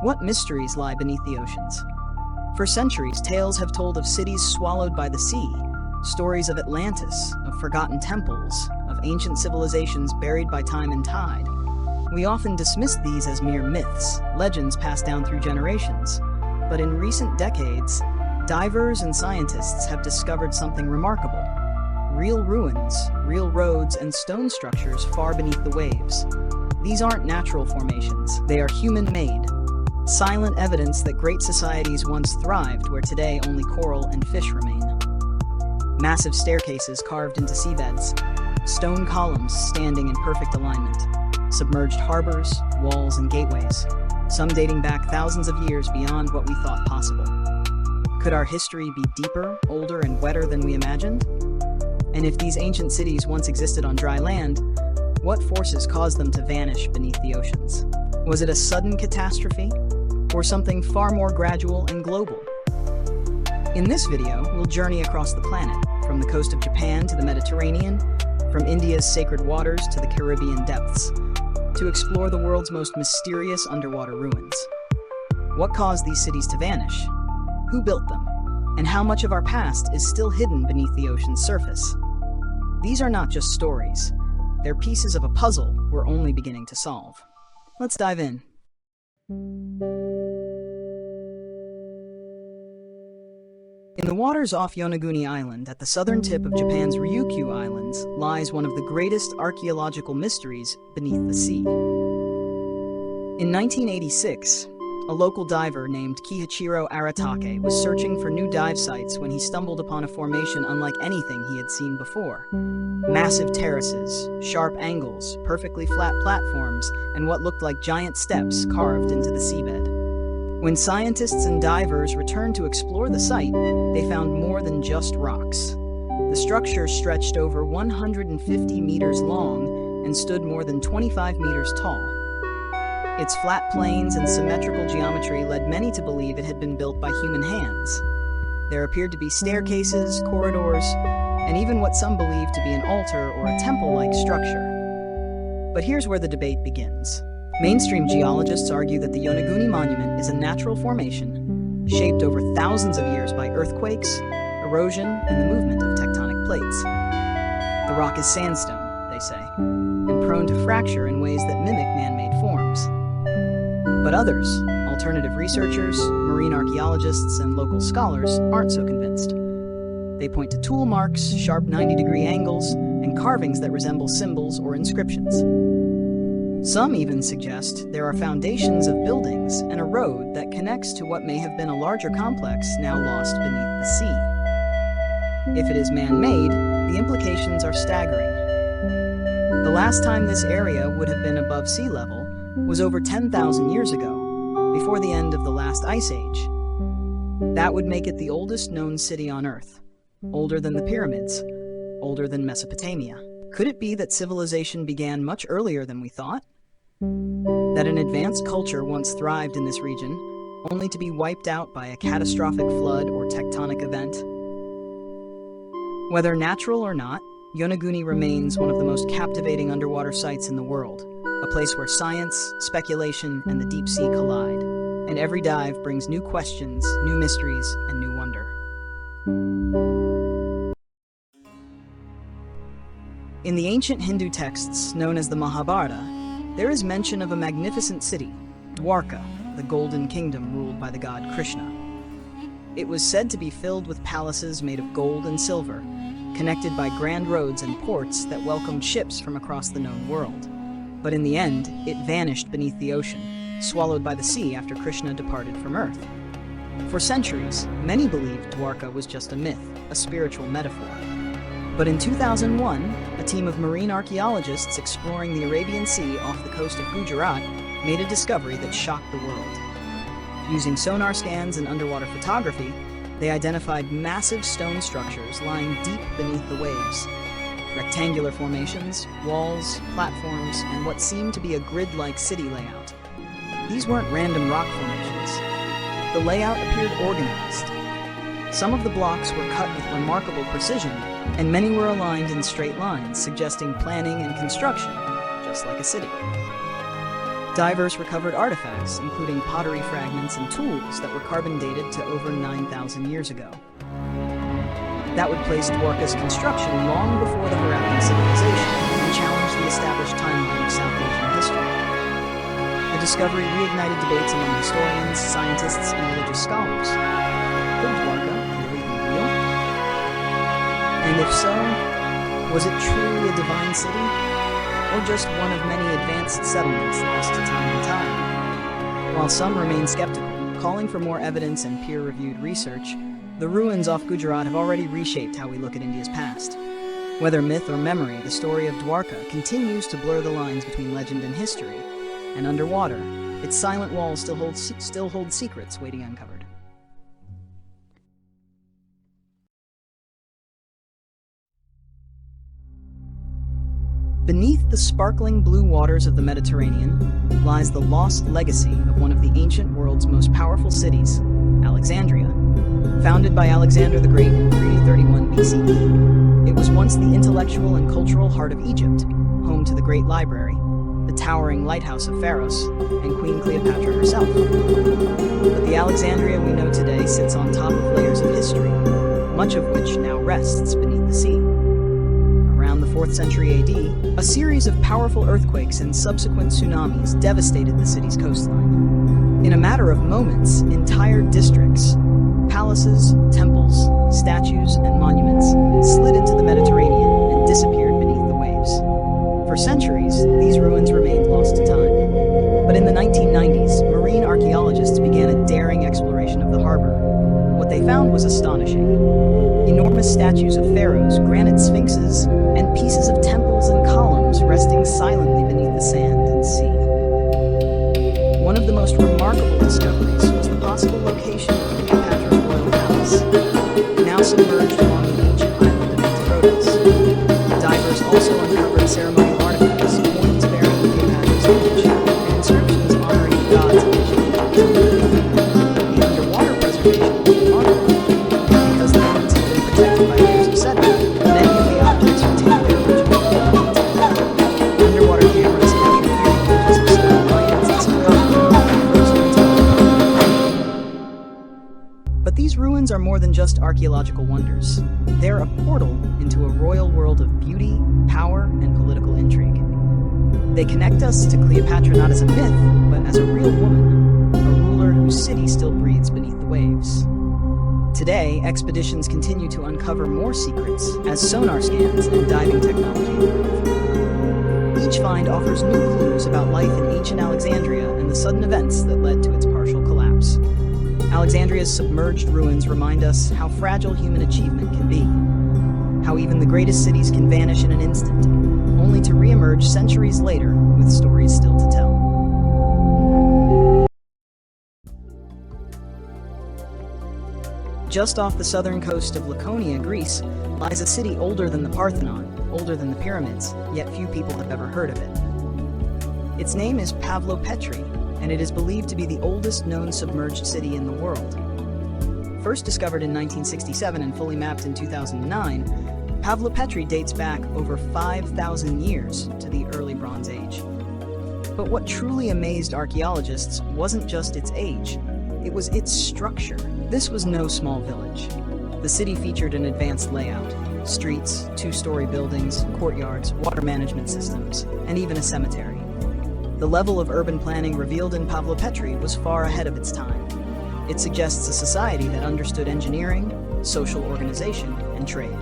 What mysteries lie beneath the oceans? For centuries, tales have told of cities swallowed by the sea, stories of Atlantis, of forgotten temples, of ancient civilizations buried by time and tide. We often dismissed these as mere myths, legends passed down through generations. But in recent decades, divers and scientists have discovered something remarkable. Real ruins, real roads, and stone structures far beneath the waves. These aren't natural formations, they are human-made. Silent evidence that great societies once thrived where today only coral and fish remain. Massive staircases carved into seabeds, stone columns standing in perfect alignment, submerged harbors, walls, and gateways, some dating back thousands of years beyond what we thought possible. Could our history be deeper, older, and wetter than we imagined? And if these ancient cities once existed on dry land, what forces caused them to vanish beneath the oceans? Was it a sudden catastrophe? Or something far more gradual and global? In this video, we'll journey across the planet, from the coast of Japan to the Mediterranean, from India's sacred waters to the Caribbean depths, to explore the world's most mysterious underwater ruins. What caused these cities to vanish? Who built them? And how much of our past is still hidden beneath the ocean's surface? These are not just stories. They're pieces of a puzzle we're only beginning to solve. Let's dive in. In the waters off Yonaguni Island, at the southern tip of Japan's Ryukyu Islands, lies one of the greatest archaeological mysteries beneath the sea. In 1986, a local diver named Kiichiro Aratake was searching for new dive sites when he stumbled upon a formation unlike anything he had seen before. Massive terraces, sharp angles, perfectly flat platforms, and what looked like giant steps carved into the seabed. When scientists and divers returned to explore the site, they found more than just rocks. The structure stretched over 150 meters long and stood more than 25 meters tall. Its flat planes and symmetrical geometry led many to believe it had been built by human hands. There appeared to be staircases, corridors, and even what some believed to be an altar or a temple-like structure. But here's where the debate begins. Mainstream geologists argue that the Yonaguni Monument is a natural formation shaped over thousands of years by earthquakes, erosion, and the movement of tectonic plates. The rock is sandstone, they say, and prone to fracture in ways that mimic man-made forms. But others, alternative researchers, marine archaeologists, and local scholars, aren't so convinced. They point to tool marks, sharp 90-degree angles, and carvings that resemble symbols or inscriptions. Some even suggest there are foundations of buildings and a road that connects to what may have been a larger complex now lost beneath the sea. If it is man-made, the implications are staggering. The last time this area would have been above sea level was over 10,000 years ago, before the end of the last ice age. That would make it the oldest known city on Earth, older than the pyramids, older than Mesopotamia. Could it be that civilization began much earlier than we thought? That an advanced culture once thrived in this region, only to be wiped out by a catastrophic flood or tectonic event? Whether natural or not, Yonaguni remains one of the most captivating underwater sites in the world, a place where science, speculation, and the deep sea collide. And every dive brings new questions, new mysteries, and new wonder. In the ancient Hindu texts known as the Mahabharata, there is mention of a magnificent city, Dwarka, the Golden Kingdom ruled by the god Krishna. It was said to be filled with palaces made of gold and silver, connected by grand roads and ports that welcomed ships from across the known world. But in the end, it vanished beneath the ocean, swallowed by the sea after Krishna departed from Earth. For centuries, many believed Dwarka was just a myth, a spiritual metaphor. But in 2001, a team of marine archaeologists exploring the Arabian Sea off the coast of Gujarat made a discovery that shocked the world. Using sonar scans and underwater photography, they identified massive stone structures lying deep beneath the waves. Rectangular formations, walls, platforms, and what seemed to be a grid-like city layout. These weren't random rock formations. The layout appeared organized. Some of the blocks were cut with remarkable precision, and many were aligned in straight lines, suggesting planning and construction, just like a city. Divers recovered artifacts, including pottery fragments and tools that were carbon dated to over 9,000 years ago. That would place Dwarka's construction long before the Harappan civilization and challenge the established timeline of South Asian history. The discovery reignited debates among historians, scientists, and religious scholars. Could Dwarka really be real? And if so, was it truly a divine city? Or just one of many advanced settlements lost to time and tide? While some remain skeptical, calling for more evidence and peer-reviewed research, the ruins off Gujarat have already reshaped how we look at India's past. Whether myth or memory, the story of Dwarka continues to blur the lines between legend and history, and underwater, its silent walls still hold secrets waiting uncovered. Beneath the sparkling blue waters of the Mediterranean lies the lost legacy of one of the ancient world's most powerful cities, Alexandria. Founded by Alexander the Great in 331 BCE, it was once the intellectual and cultural heart of Egypt, home to the Great Library, the towering lighthouse of Pharos, and Queen Cleopatra herself. But the Alexandria we know today sits on top of layers of history, much of which now rests beneath the sea. Around the 4th century AD, a series of powerful earthquakes and subsequent tsunamis devastated the city's coastline. In a matter of moments, entire districts, palaces, temples, statues, and monuments slid into the Mediterranean and disappeared beneath the waves. For centuries, these ruins remained lost to time. But in the 1990s, marine archaeologists began a daring exploration of the harbor. What they found was astonishing. Enormous statues of pharaohs, granite sphinxes, and pieces of temples and columns resting silently beneath the sand and sea. One of the most remarkable discoveries was the possible location of Cleopatra's royal palace, now submerged along the ancient island of Antipodes. Divers also uncovered ceremonial artifacts, coins bearing Cleopatra's image, and inscriptions honoring the gods of ancient Egypt. The underwater preservation was remarkable, because the ruins had been protected by layers of sediment. Many of the objects retained their original form. Underwater cameras captured beautiful images of stone lions and sarcophagus frozen into marble. But these ruins are more than just archaeological wonders. They're a portal into a royal world of beauty, power, and political intrigue. They connect us to Cleopatra not as a myth, but as a real woman, a ruler whose city still breathes beneath the waves. Today, expeditions continue to uncover more secrets as sonar scans and diving technology improve. Each find offers new clues about life in ancient Alexandria and the sudden events that led to its partial collapse. Alexandria's submerged ruins remind us how fragile human achievement can be, how even the greatest cities can vanish in an instant, only to re-emerge centuries later with stories still to tell. Just off the southern coast of Laconia, Greece, lies a city older than the Parthenon, older than the pyramids, yet few people have ever heard of it. Its name is Pavlopetri, and it is believed to be the oldest known submerged city in the world. First discovered in 1967 and fully mapped in 2009, Pavlopetri dates back over 5,000 years to the early Bronze Age. But what truly amazed archaeologists wasn't just its age, it was its structure. This was no small village. The city featured an advanced layout: streets, two-story buildings, courtyards, water management systems, and even a cemetery. The level of urban planning revealed in Pavlopetri was far ahead of its time. It suggests a society that understood engineering, social organization, and trade.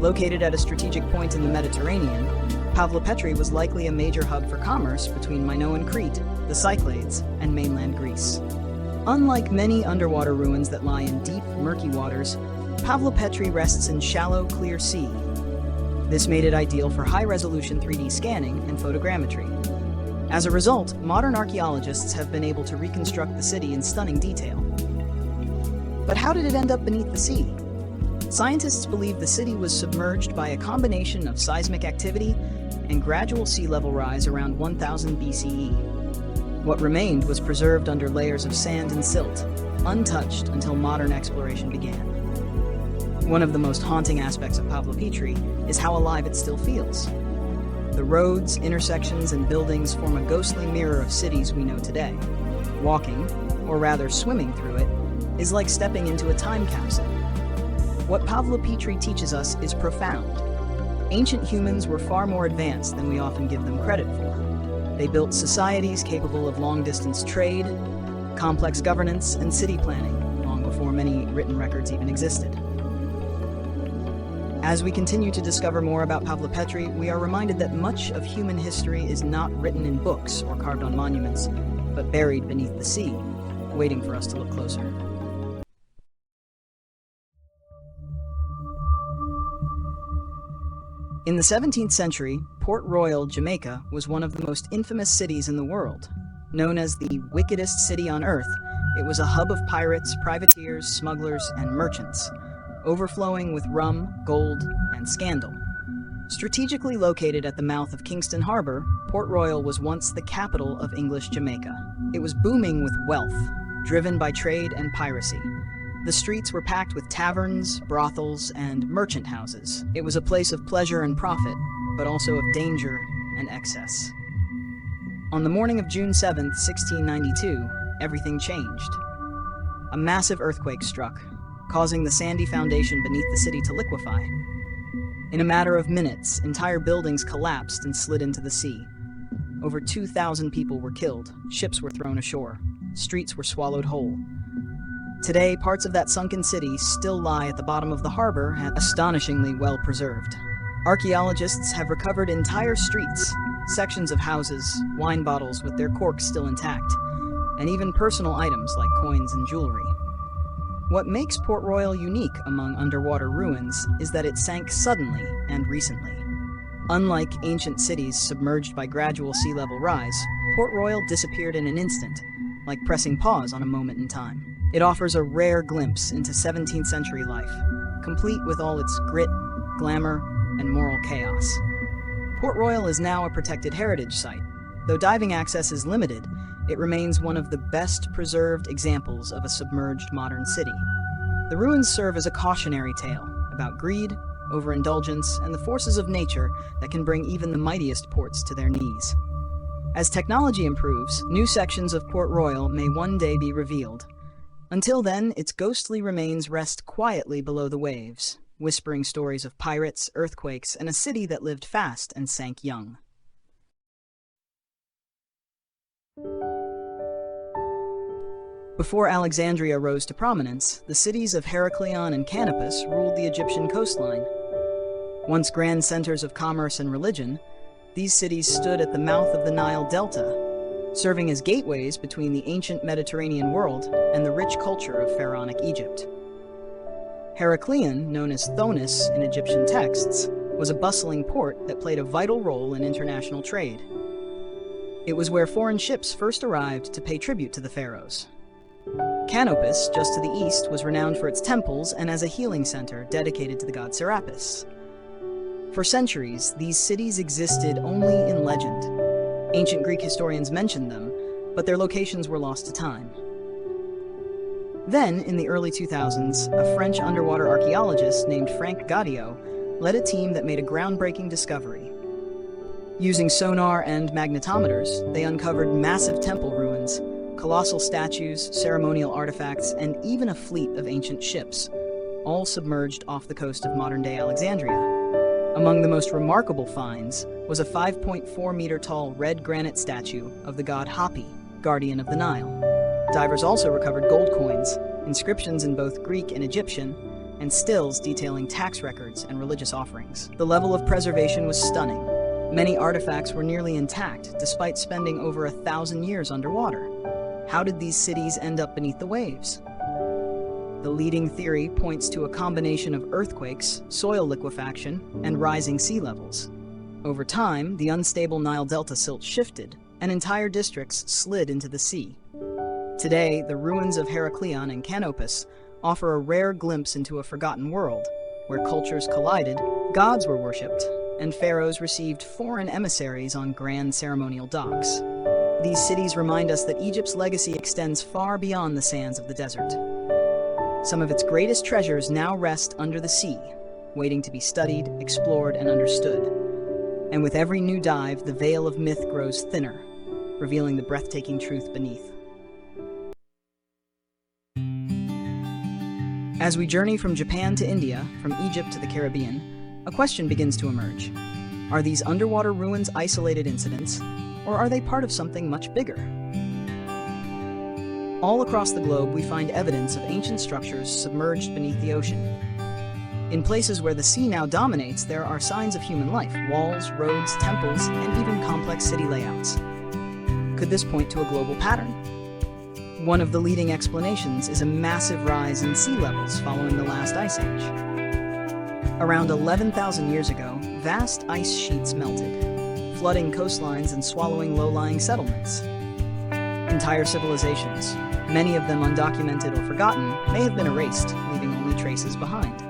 Located at a strategic point in the Mediterranean, Pavlopetri was likely a major hub for commerce between Minoan Crete, the Cyclades, and mainland Greece. Unlike many underwater ruins that lie in deep, murky waters, Pavlopetri rests in shallow, clear sea. This made it ideal for high-resolution 3D scanning and photogrammetry. As a result, modern archaeologists have been able to reconstruct the city in stunning detail. But how did it end up beneath the sea? Scientists believe the city was submerged by a combination of seismic activity and gradual sea level rise around 1000 BCE. What remained was preserved under layers of sand and silt, untouched until modern exploration began. One of the most haunting aspects of Pavlopetri is how alive it still feels. The roads, intersections, and buildings form a ghostly mirror of cities we know today. Walking, or rather swimming through it, is like stepping into a time capsule. What Pavlo Petri teaches us is profound. Ancient humans were far more advanced than we often give them credit for. They built societies capable of long-distance trade, complex governance, and city planning, long before many written records even existed. As we continue to discover more about Pavlo Petri, we are reminded that much of human history is not written in books or carved on monuments, but buried beneath the sea, waiting for us to look closer. In the 17th century, Port Royal, Jamaica, was one of the most infamous cities in the world. Known as the wickedest city on earth, it was a hub of pirates, privateers, smugglers, and merchants, overflowing with rum, gold, and scandal. Strategically located at the mouth of Kingston Harbor, Port Royal was once the capital of English Jamaica. It was booming with wealth, driven by trade and piracy. The streets were packed with taverns, brothels, and merchant houses. It was a place of pleasure and profit, but also of danger and excess. On the morning of June 7, 1692, everything changed. A massive earthquake struck, causing the sandy foundation beneath the city to liquefy. In a matter of minutes, entire buildings collapsed and slid into the sea. Over 2,000 people were killed, ships were thrown ashore, streets were swallowed whole. Today, parts of that sunken city still lie at the bottom of the harbor and astonishingly well preserved. Archaeologists have recovered entire streets, sections of houses, wine bottles with their corks still intact, and even personal items like coins and jewelry. What makes Port Royal unique among underwater ruins is that it sank suddenly and recently. Unlike ancient cities submerged by gradual sea level rise, Port Royal disappeared in an instant, like pressing pause on a moment in time. It offers a rare glimpse into 17th century life, complete with all its grit, glamour, and moral chaos. Port Royal is now a protected heritage site. Though diving access is limited, it remains one of the best preserved examples of a submerged modern city. The ruins serve as a cautionary tale about greed, overindulgence, and the forces of nature that can bring even the mightiest ports to their knees. As technology improves, new sections of Port Royal may one day be revealed. Until then, its ghostly remains rest quietly below the waves, whispering stories of pirates, earthquakes, and a city that lived fast and sank young. Before Alexandria rose to prominence, the cities of Heraklion and Canopus ruled the Egyptian coastline. Once grand centers of commerce and religion, these cities stood at the mouth of the Nile Delta, serving as gateways between the ancient Mediterranean world and the rich culture of pharaonic Egypt. Heraklion, known as Thonis in Egyptian texts, was a bustling port that played a vital role in international trade. It was where foreign ships first arrived to pay tribute to the pharaohs. Canopus, just to the east, was renowned for its temples and as a healing center dedicated to the god Serapis. For centuries, these cities existed only in legend. Ancient Greek historians mentioned them, but their locations were lost to time. Then, in the early 2000s, a French underwater archaeologist named Frank Gaudio led a team that made a groundbreaking discovery. Using sonar and magnetometers, they uncovered massive temple ruins, colossal statues, ceremonial artifacts, and even a fleet of ancient ships, all submerged off the coast of modern-day Alexandria. Among the most remarkable finds was a 5.4-meter-tall red granite statue of the god Hapi, guardian of the Nile. Divers also recovered gold coins, inscriptions in both Greek and Egyptian, and stills detailing tax records and religious offerings. The level of preservation was stunning. Many artifacts were nearly intact, despite spending over 1,000 years underwater. How did these cities end up beneath the waves? The leading theory points to a combination of earthquakes, soil liquefaction, and rising sea levels. Over time, the unstable Nile Delta silt shifted, and entire districts slid into the sea. Today, the ruins of Heraklion and Canopus offer a rare glimpse into a forgotten world, where cultures collided, gods were worshipped, and pharaohs received foreign emissaries on grand ceremonial docks. These cities remind us that Egypt's legacy extends far beyond the sands of the desert. Some of its greatest treasures now rest under the sea, waiting to be studied, explored, and understood. And with every new dive, the veil of myth grows thinner, revealing the breathtaking truth beneath. As we journey from Japan to India, from Egypt to the Caribbean, a question begins to emerge. Are these underwater ruins isolated incidents, or are they part of something much bigger? All across the globe, we find evidence of ancient structures submerged beneath the ocean. In places where the sea now dominates, there are signs of human life: walls, roads, temples, and even complex city layouts. Could this point to a global pattern? One of the leading explanations is a massive rise in sea levels following the last ice age. Around 11,000 years ago, vast ice sheets melted, flooding coastlines and swallowing low-lying settlements. Entire civilizations, many of them undocumented or forgotten, may have been erased, leaving only traces behind.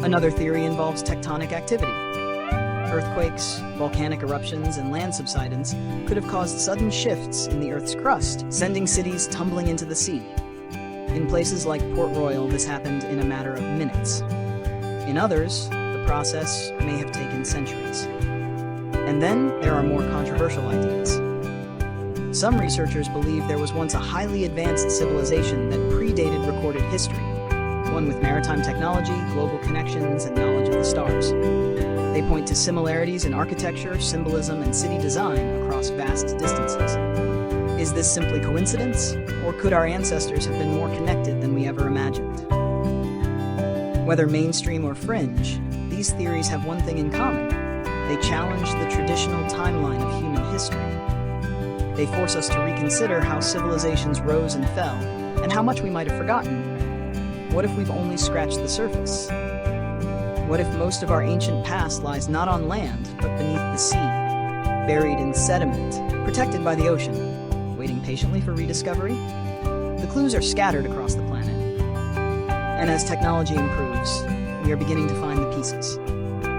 Another theory involves tectonic activity. Earthquakes, volcanic eruptions, and land subsidence could have caused sudden shifts in the Earth's crust, sending cities tumbling into the sea. In places like Port Royal, this happened in a matter of minutes. In others, the process may have taken centuries. And then there are more controversial ideas. Some researchers believe there was once a highly advanced civilization that predated recorded history, one with maritime technology, global connections, and knowledge of the stars. They point to similarities in architecture, symbolism, and city design across vast distances. Is this simply coincidence, or could our ancestors have been more connected than we ever imagined? Whether mainstream or fringe, these theories have one thing in common: they challenge the traditional timeline of human history. They force us to reconsider how civilizations rose and fell, and how much we might have forgotten. What if we've only scratched the surface? What if most of our ancient past lies not on land, but beneath the sea, buried in sediment, protected by the ocean, waiting patiently for rediscovery? The clues are scattered across the planet. And as technology improves, we are beginning to find the pieces.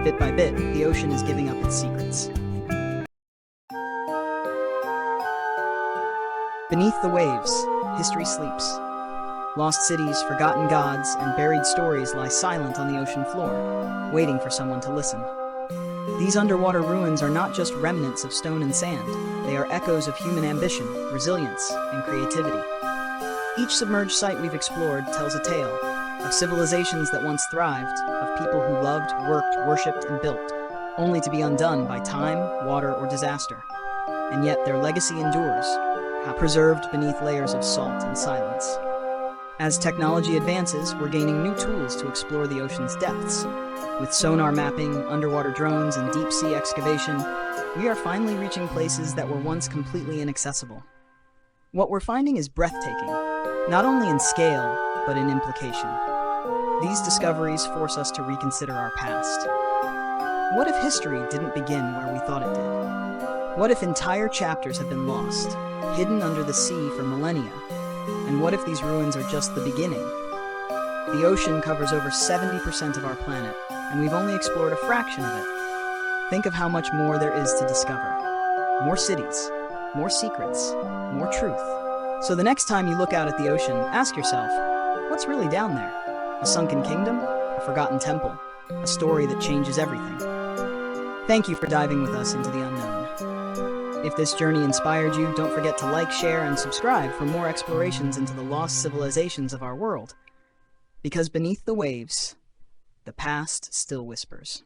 Bit by bit, the ocean is giving up its secrets. Beneath the waves, history sleeps. Lost cities, forgotten gods, and buried stories lie silent on the ocean floor, waiting for someone to listen. These underwater ruins are not just remnants of stone and sand. They are echoes of human ambition, resilience, and creativity. Each submerged site we've explored tells a tale of civilizations that once thrived, of people who loved, worked, worshipped, and built, only to be undone by time, water, or disaster. And yet their legacy endures, preserved beneath layers of salt and silence. As technology advances, we're gaining new tools to explore the ocean's depths. With sonar mapping, underwater drones, and deep-sea excavation, we are finally reaching places that were once completely inaccessible. What we're finding is breathtaking, not only in scale, but in implication. These discoveries force us to reconsider our past. What if history didn't begin where we thought it did? What if entire chapters have been lost, hidden under the sea for millennia? And what if these ruins are just the beginning? The ocean covers over 70% of our planet, and we've only explored a fraction of it. Think of how much more there is to discover. More cities, more secrets, more truth. So the next time you look out at the ocean, ask yourself, what's really down there? A sunken kingdom? A forgotten temple? A story that changes everything? Thank you for diving with us into the unknown. If this journey inspired you, don't forget to like, share, and subscribe for more explorations into the lost civilizations of our world. Because beneath the waves, the past still whispers.